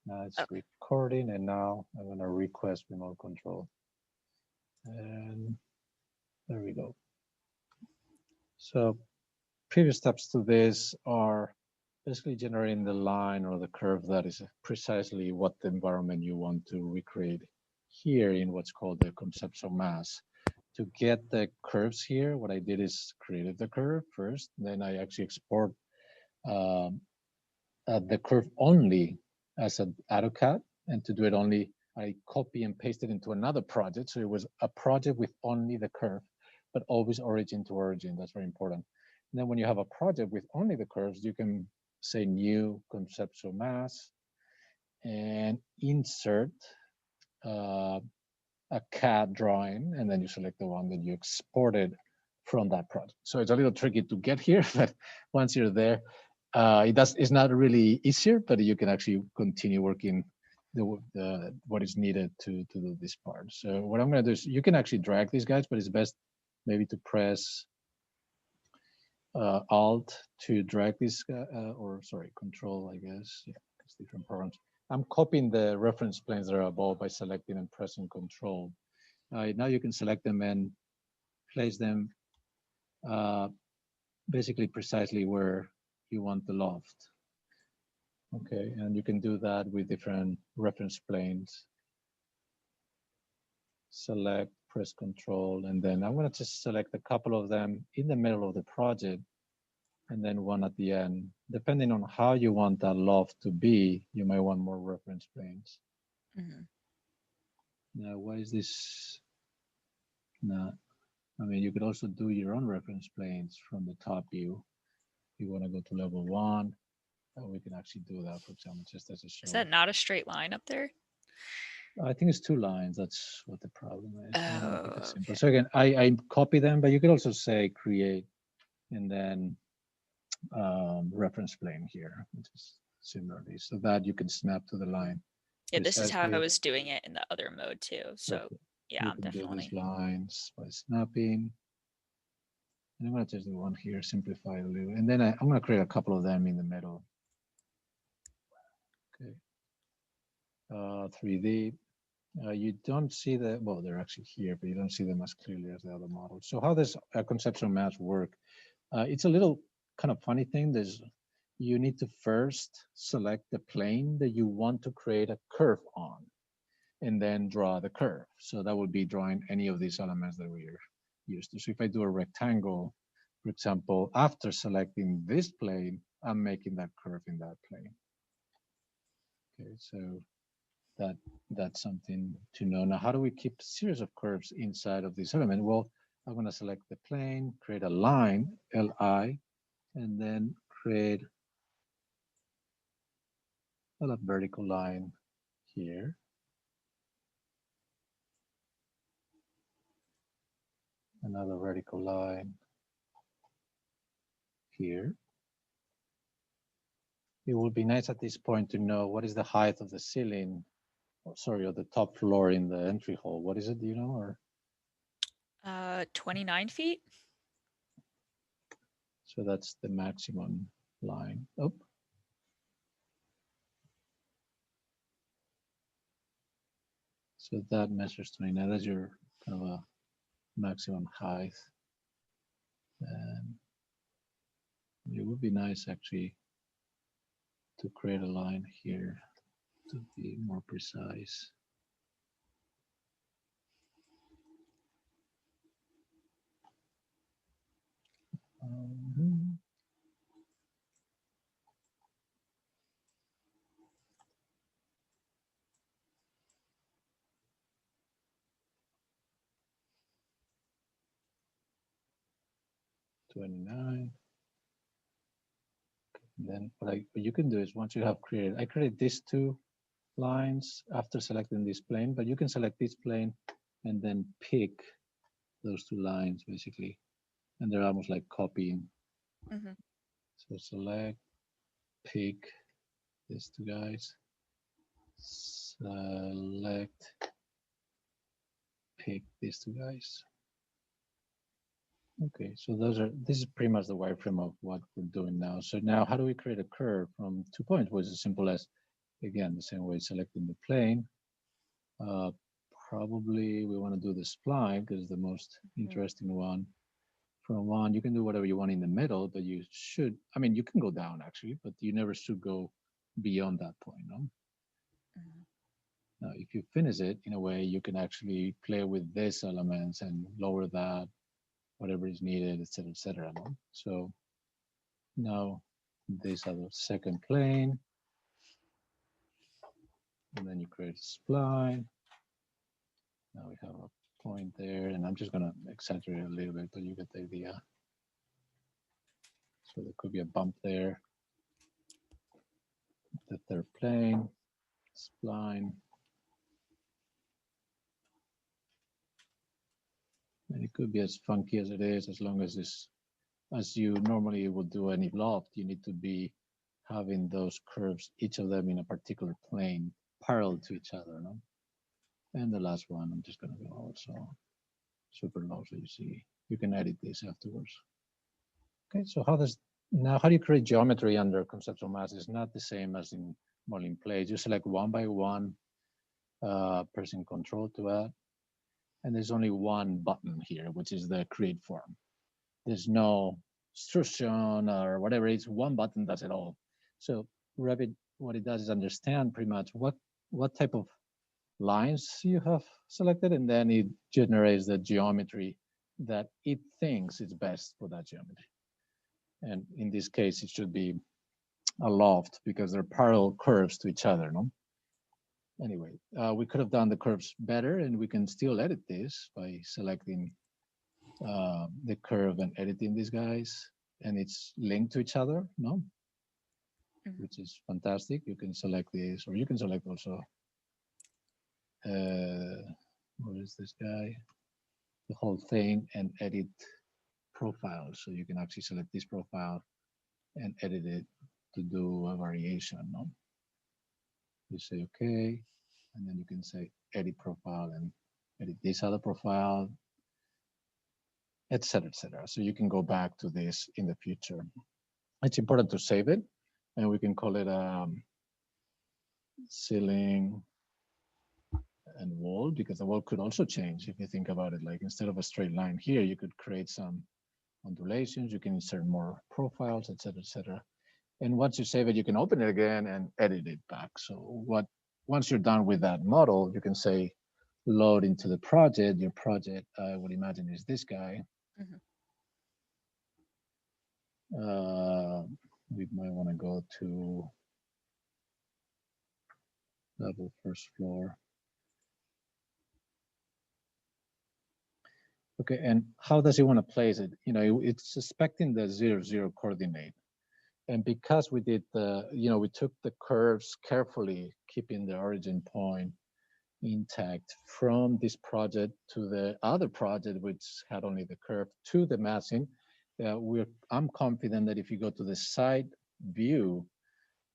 Now it's Okay. recording, and now I'm going to request remote control. And there we go. So previous steps to this are basically generating the line or the curve that is precisely what the environment you want to recreate here in what's called the conceptual mass. To get the curves here, what I did is created the curve first, then I actually export um, the curve only as an AutoCAD, and to do it only, I copy and paste it into another project. So it was a project with only the curve, but always origin to origin. That's very important. And then when you have a project with only the curves, you can say new conceptual mass and insert uh, a CAD drawing, and then you select the one that you exported from that project. So it's a little tricky to get here, but once you're there, it's not really easier, but you can actually continue working what is needed to do this part. So what I'm going to do is you can actually drag these guys, but it's best maybe to press Alt to drag this, or sorry, Control, I guess. Yeah, it's different programs. I'm copying the reference planes that are above by selecting and pressing Control. Now you can select them and place them uh, basically precisely where you want the loft. Okay, and you can do that with different reference planes. Select, press Control, and then I'm going to just select a couple of them in the middle of the project, and then one at the end. Depending on how you want that loft to be, you might want more reference planes. Mm-hmm. Now, why is this not? I mean, you could also do your own reference planes from the top view. If you want to go to level 1, we can actually do that, for example, just as a Is show. that not a straight line up there? I think it's 2 lines. That's what the problem is. I want to keep it Oh, simple. okay. So again, I copy them, but you could also say create and then reference plane here, which is similarly, so that you can snap to the line Yeah, this is how I precisely. was doing it in the other mode too. So Perfect. yeah, You I'm can do these definitely. lines by snapping. And I'm going to just do one here, simplify it a little. And then I'm going to create a couple of them in the middle. Okay. 3D. You don't see the, well, they're actually here, but you don't see them as clearly as the other models. So how does conceptual maps work? It's a little kind of funny thing. You need to first select the plane that you want to create a curve on, and then draw the curve. So that would be drawing any of these elements that we're used to. So if I do a rectangle, for example, after selecting this plane, I'm making that curve in that plane. Okay, so that that's something to know. Now, how do we keep a series of curves inside of this element? Well, I'm going to select the plane, create a line, Li, and then create a vertical line here, another vertical line here. It would be nice at this point to know what is the height of the ceiling, or sorry, of the top floor in the entry hall. What is it, do you know? Or 29 feet. so that's the maximum line. Oh, so that measures 29. That's your kind of a maximum height. And it would be nice actually to create a line here to be more precise. 29. And then what you can do is once you have created, I created these 2 lines after selecting this plane, but you can select this plane and then pick those 2 lines basically, and they're almost like copying. Mm-hmm. So select, pick these 2 guys, select, pick these 2 guys. Okay, so this is pretty much the wireframe of what we're doing now. So now how do we create a curve from 2 points? Well, it's as simple as again, the same way selecting the plane. Probably we want to do the spline because the most interesting one. From one, you can do whatever you want in the middle, but you should, I mean, you can go down actually, but you never should go beyond that point. No? Now, if you finish it in a way, you can actually play with these elements and lower that, whatever is needed, etc., etc. No? So now these are the second plane, and then you create a spline. Now we have a point there, and I'm just going to exaggerate a little bit, but you get the idea. So there could be a bump there. The third plane, spline. And it could be as funky as it is, as long as this, as you normally would do any loft, you need to be having those curves, each of them in a particular plane, parallel to each other. No? And the last one, I'm just going to go also super low, so you see, you can edit this afterwards. Okay, so how do you create geometry under conceptual maps? It's not the same as in modeling plates. You select one by one, pressing Control to add, and there's only one button here, which is the create form. There's no instruction or whatever. It's one button does it all. So Revit, what it does is understand pretty much what type of lines you have selected, and then it generates the geometry that it thinks is best for that geometry. And in this case, it should be a loft because they're parallel curves to each other, no? Anyway, we could have done the curves better, and we can still edit this by selecting the curve and editing these guys, and it's linked to each other, no? Which is fantastic. You can select this, or you can select also, what is this guy? The whole thing, and edit profiles. So you can actually select this profile and edit it to do a variation, no? You say okay, and then you can say edit profile and edit this other profile, etc., etc. So you can go back to this in the future. It's important to save it, and we can call it ceiling and wall, because the wall could also change if you think about it. Like instead of a straight line here, you could create some undulations, you can insert more profiles, etc., etc. And once you save it, you can open it again and edit it back. So once you're done with that model, you can say load into the project. Your project, I would imagine, is this guy. We might want to go to level first floor. Okay, and how does he want to place it? You know, it's suspecting the 0, 0 coordinate. And because we did the, you know, we took the curves carefully, keeping the origin point intact from this project to the other project, which had only the curve, to the massing. I'm confident that if you go to the side view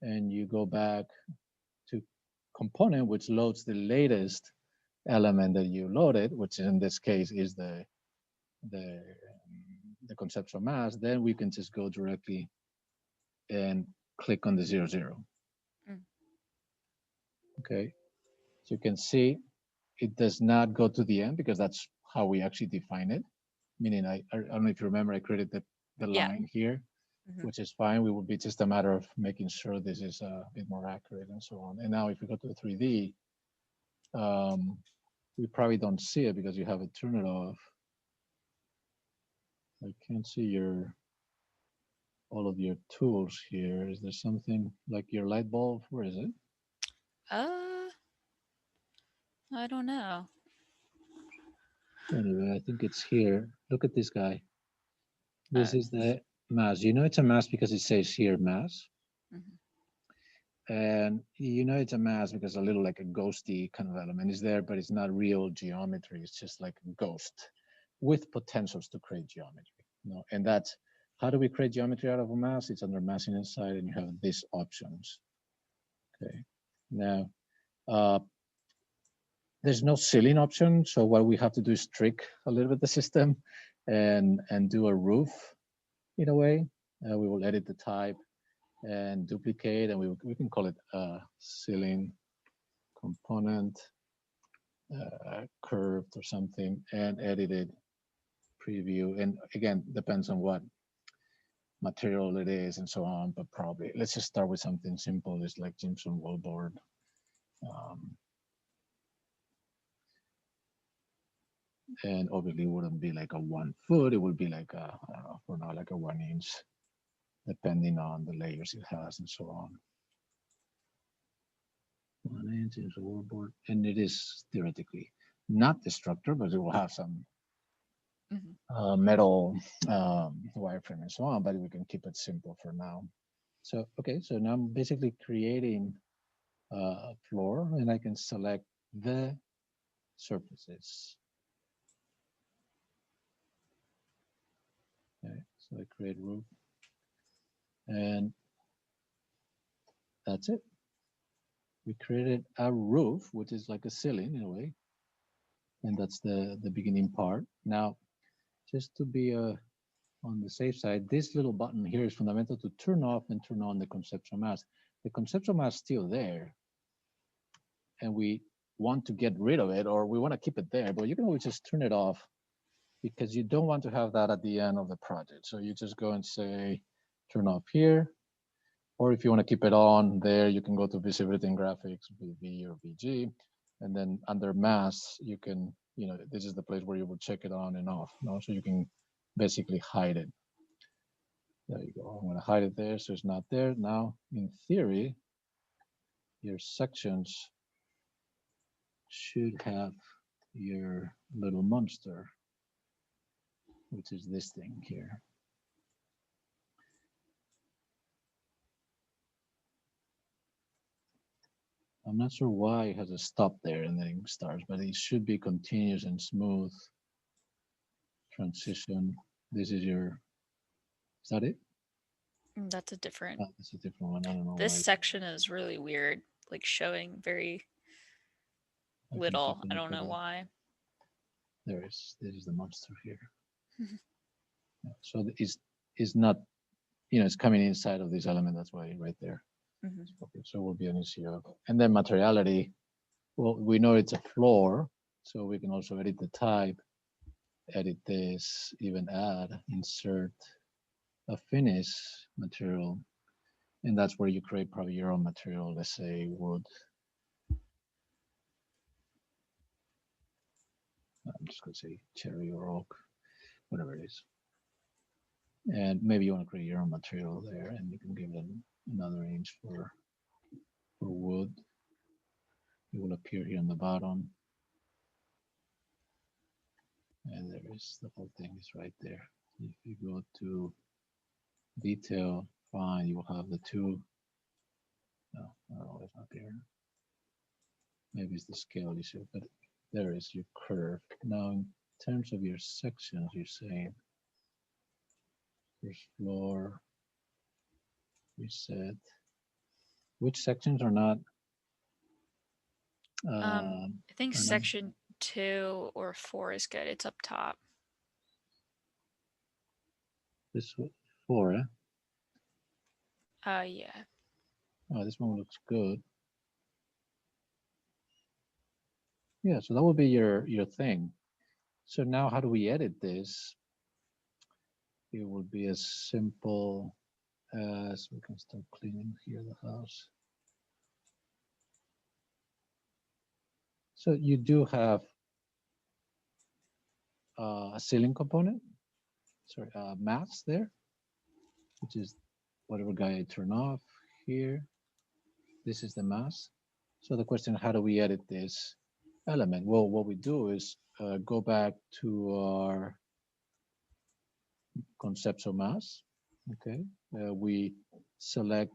and you go back to component, which loads the latest element that you loaded, which in this case is the conceptual mass, then we can just go directly and click on the 0, 0. Okay, so you can see it does not go to the end because that's how we actually define it. Meaning, I don't know if you remember, I created the line here, which is fine. We will be just a matter of making sure this is a bit more accurate and so on. And now if we go to the 3D, we probably don't see it because you have it turned off. I can't see all of your tools here. Is there something like your light bulb? Where is it? I don't know. Anyway, I think it's here. Look at this guy. This is the mass. You know it's a mass because it says here mass. And you know it's a mass because a little like a ghosty kind of element is there, but it's not real geometry. It's just like a ghost with potentials to create geometry. You know? And that's, how do we create geometry out of a mass? It's under massing inside, and you have these options. Okay. Now, there's no ceiling option. So what we have to do is trick a little bit the system and do a roof in a way. We will edit the type and duplicate, and we can call it a ceiling component curved or something, and edit it, preview. And again, depends on what material it is and so on, but probably let's just start with something simple. It's like gypsum wallboard. And obviously it wouldn't be like a 1 foot, it would be like a, I don't know, for now, like a 1 inch, depending on the layers it has and so on. 1 inch is a wallboard, and it is theoretically not destructive, but it will have some metal wireframe and so on, but we can keep it simple for now. So, okay, so now I'm basically creating a floor, and I can select the surfaces. Okay, so I create roof, and that's it. We created a roof, which is like a ceiling in a way, and that's the beginning part. Now, just to be on the safe side, this little button here is fundamental to turn off and turn on the conceptual maps. The conceptual map is still there, and we want to get rid of it, or we want to keep it there, but you can always just turn it off, because you don't want to have that at the end of the project. So you just go and say, turn off here. Or if you want to keep it on there, you can go to visibility and graphics, VV or VG. And then under mass, you can, this is the place where you will check it on and off. So you can basically hide it. There you go. I'm going to hide it there, so it's not there. Now, in theory, your sections should have your little monster, which is this thing here. I'm not sure why it has a stop there and then starts, but it should be continuous and smooth transition. This is your, is that it? That's a different. Oh, that's a different one. I don't know This why. section is really weird, like showing very little. I don't know why. There is. This is the monster here. So it's not, it's coming inside of this element. That's why right there. Okay, so it will be an issue of, and then materiality. Well, we know it's a floor, so we can also edit the type, edit this, even add, insert a finish material, and that's where you create probably your own material. Let's say wood. I'm just gonna say cherry or oak, whatever it is. And maybe you want to create your own material there, and you can give it another inch for wood. It will appear here on the bottom. And there is, the whole thing is right there. If you go to detail, fine, you will have the two. No, it's not there. Maybe it's the scale issue, but there is your curve. Now, in terms of your sections, you're saying first floor, reset. Which sections are not? I think section 2 or 4 is good. It's up top. This 4, eh? Yeah. Oh, this one looks good. Yeah, so that will be your thing. So now how do we edit this? It will be as simple as, we can start cleaning here the house. So you do have a ceiling component, sorry, maps there, which is whatever guy I turn off here. This is the mass. So the question, how do we edit this element? Well, what we do is go back to our conceptual maps. Okay, we select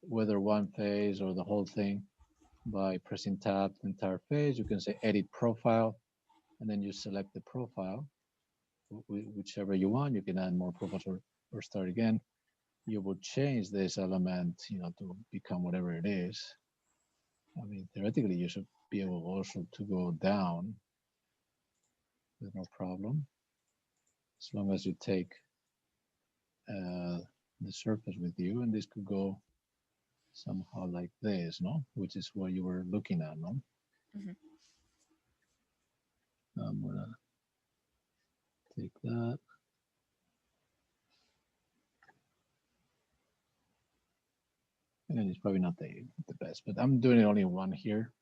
whether one phase or the whole thing by pressing tab, the entire phase. You can say edit profile, and then you select the profile, whichever you want. You can add more profiles or start again. You will change this element, to become whatever it is. I mean, theoretically, you should be able also to go down with no problem, as long as you take the surface with you, and this could go somehow like this, no? Which is what you were looking at, no? Mhm. I'm gonna take that. And it's probably not the best, but I'm doing it only one here.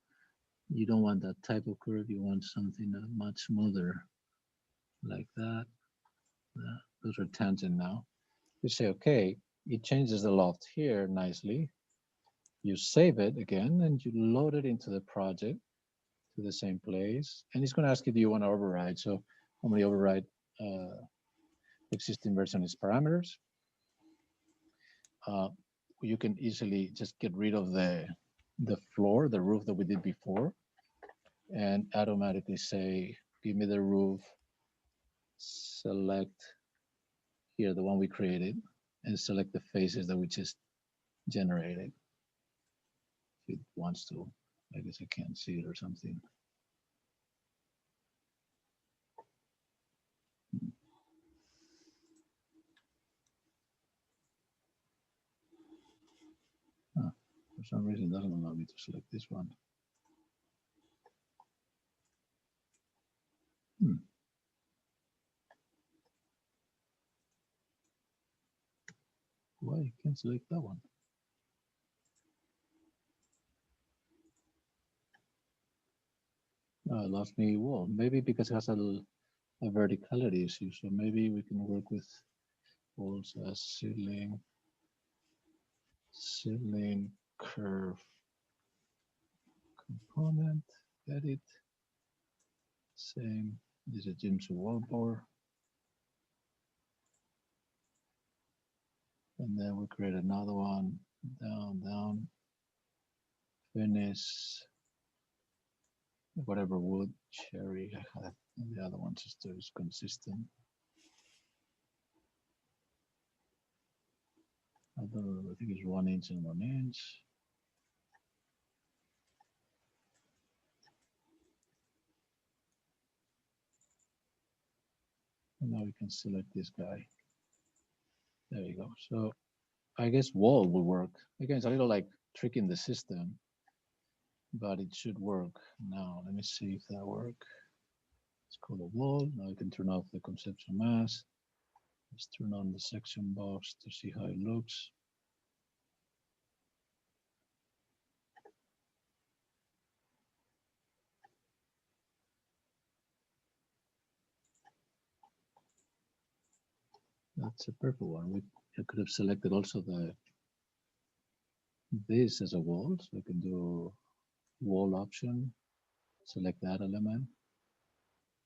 You don't want that type of curve. You want something much smoother like that. Those are tangent now. You say, okay, it changes the loft here nicely. You save it again and you load it into the project to the same place. And it's going to ask you, do you want to override? So I'm going to override existing version is parameters. You can easily just get rid of the floor, the roof that we did before, and automatically say, give me the roof, select here the one we created, and select the faces that we just generated. If it wants to, I guess I can't see it or something. For some reason, it doesn't allow me to select this one. Why I can't select that one? I lost me wall. Maybe because it has a verticality issue. So maybe we can work with walls as ceiling curve component, edit, same. This is Jim's wallboard. And then we create another one, down, finish, whatever wood, cherry I have, and the other one just is consistent. I think it's 1 inch and 1 inch. And now we can select this guy. There you go. So I guess wall will work. Again, it's a little like tricking the system, but it should work. Now, let me see if that works. Let's call a wall. Now we can turn off the conceptual maps. Let's turn on the section box to see how it looks. That's a purple one. I could have selected also this as a wall, so I can do wall option, select that element.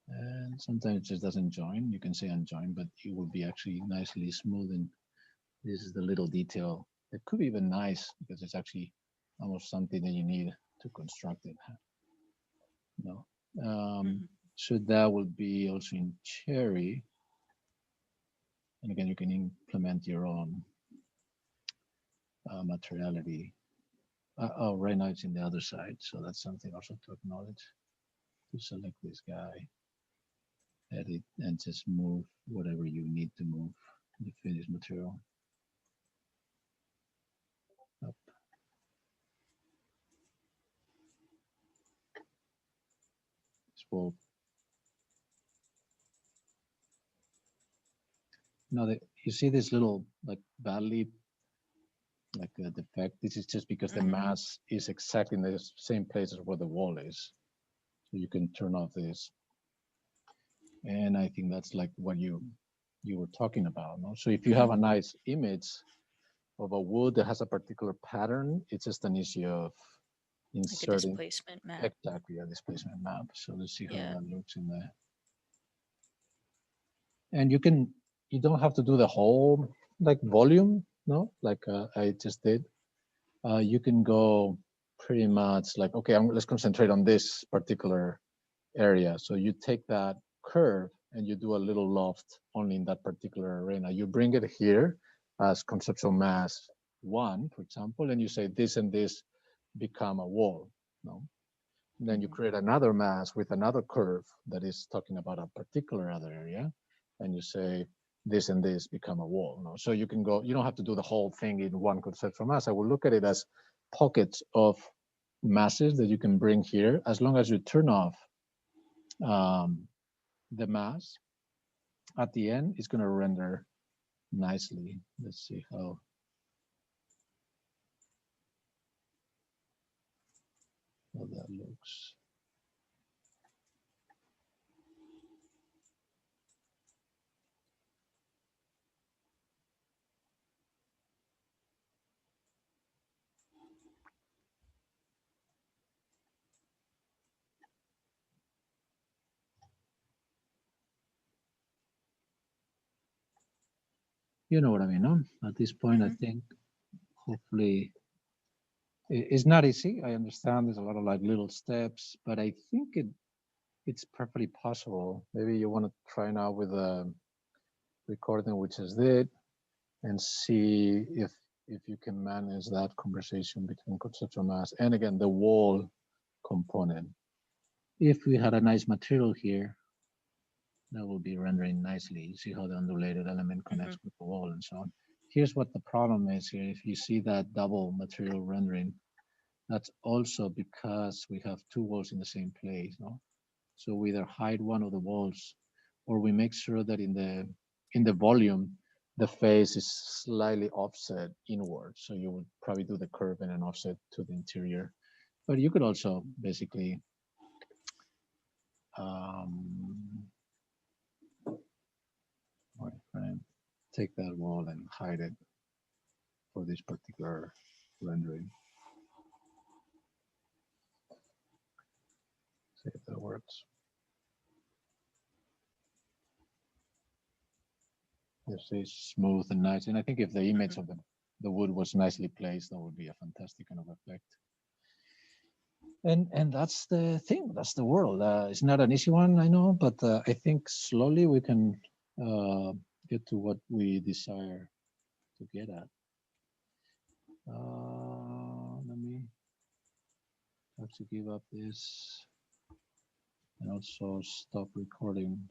And sometimes it just doesn't join. You can say unjoin, but it will be actually nicely smooth. And this is the little detail. It could be even nice because it's actually almost something that you need to construct it. No. So that would be also in Cherry. And again, you can implement your own materiality. Oh, right now it's in the other side. So that's something also to acknowledge. To select this guy, edit, and just move whatever you need to move the finished material up. Well, now you see this little like badly like a defect. This is just because the mass is exactly in the same place as where the wall is. So you can turn off this. And I think that's like what you were talking about. No? So if you have a nice image of a wood that has a particular pattern, it's just an issue of inserting like a displacement map. Exactly, a displacement map. So let's see how that looks in there. And you don't have to do the whole like volume, no, like I just did. You can go pretty much like, okay, let's concentrate on this particular area. So you take that curve and you do a little loft only in that particular arena. You bring it here as conceptual mass 1, for example, and you say this and this become a wall. No? And then you create another mass with another curve that is talking about a particular other area. And you say, this and this become a wall. No? So you can go, you don't have to do the whole thing in one conceptual mass. I will look at it as pockets of masses that you can bring here, as long as you turn off the mass at the end, it's going to render nicely. Let's see how. How that looks. You know what I mean, no? At this point, I think hopefully it's not easy. I understand there's a lot of like little steps, but I think it's perfectly possible. Maybe you want to try now with a recording which is did and see if you can manage that conversation between conceptual mass and again the wall component. If we had a nice material here, that will be rendering nicely. You see how the undulated element connects with the wall and so on. Here's what the problem is here. If you see that double material rendering, that's also because we have two walls in the same place. No? So we either hide one of the walls or we make sure that in the volume, the face is slightly offset inward. So you would probably do the curve and an offset to the interior. But you could also basically take that wall and hide it for this particular rendering. See if that works. This is smooth and nice. And I think if the image of the wood was nicely placed, that would be a fantastic kind of effect. And that's the thing. That's the world. It's not an easy one, I know, but I think slowly we can get to what we desire to get at. Let me have to give up this and also stop recording.